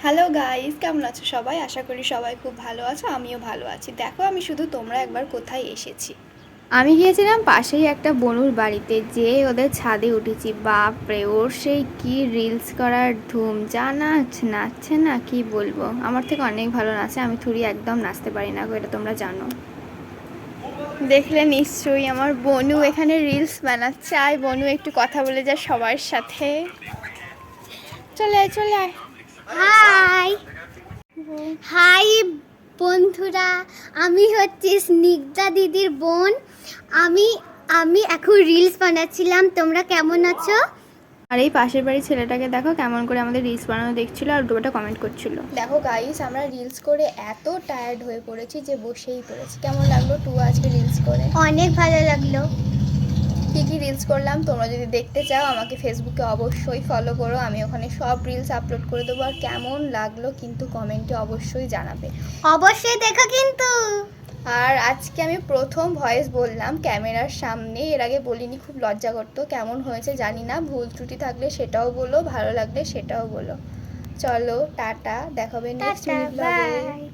Hello guys, কেমন আছো সবাই? আশা করি সবাই খুব ভালো আছো, আমিও ভালো আছি। দেখো আমি শুধু তোমরা একবার কোথায় এসেছি। আমি গিয়েছিলাম পাশেই একটা বনুর বাড়িতে, যে ওদের ছাদে উঠেছি। বাপরে, ওর সেই কি রিলস করার ধুম! যা নাচছে না, কি বলবো। আমার থেকে অনেক ভালো নাচে, আমি থুড়ি একদম নাচতে পারি না গো, এটা তোমরা জানো। দেখলে নিশ্চয়ই আমার বনু এখানে রিলস বানাচ্ছে। আয় বনু, একটু কথা বলে যা সবার সাথে। চলে আয়, চলে আয়। হাই হাই বন্ধুরা, আমি হচ্ছি স্নিগ্ধা দিদির বোন। আমি আমি এখন রিলস বানাচ্ছিলাম। তোমরা কেমন আছো? আর এই পাশের বাড়ির ছেলেটাকে দেখো কেমন করে আমাদের রিলস বানানো দেখছিল আর দুটোটা কমেন্ট করছিল। দেখো গাইস, আমরা রিলস করে এত টায়ার্ড হয়ে পড়েছি যে বসেই পড়েছি। কেমন লাগলো টু আজকে রিলস করে? অনেক ভালো লাগলো। কী কী রিলস করলাম তোমরা যদি দেখতে চাও আমাকে ফেসবুকে অবশ্যই ফলো করো, আমি ওখানে সব রিলস আপলোড করে দেবো। আর কেমন লাগলো কিন্তু কমেন্টে অবশ্যই জানাবে। অবশ্যই দেখো কিন্তু। আর আজকে আমি প্রথম ভয়েস বললাম ক্যামেরার সামনে, এর আগে বলিনি, খুব লজ্জা করতো। কেমন হয়েছে জানি না, ভুল ত্রুটি থাকলে সেটাও বলো, ভালো লাগলে সেটাও বলো। চলো টাটা, দেখাবে নেক্সট টাটা, মিনি ব্লগে। বাই।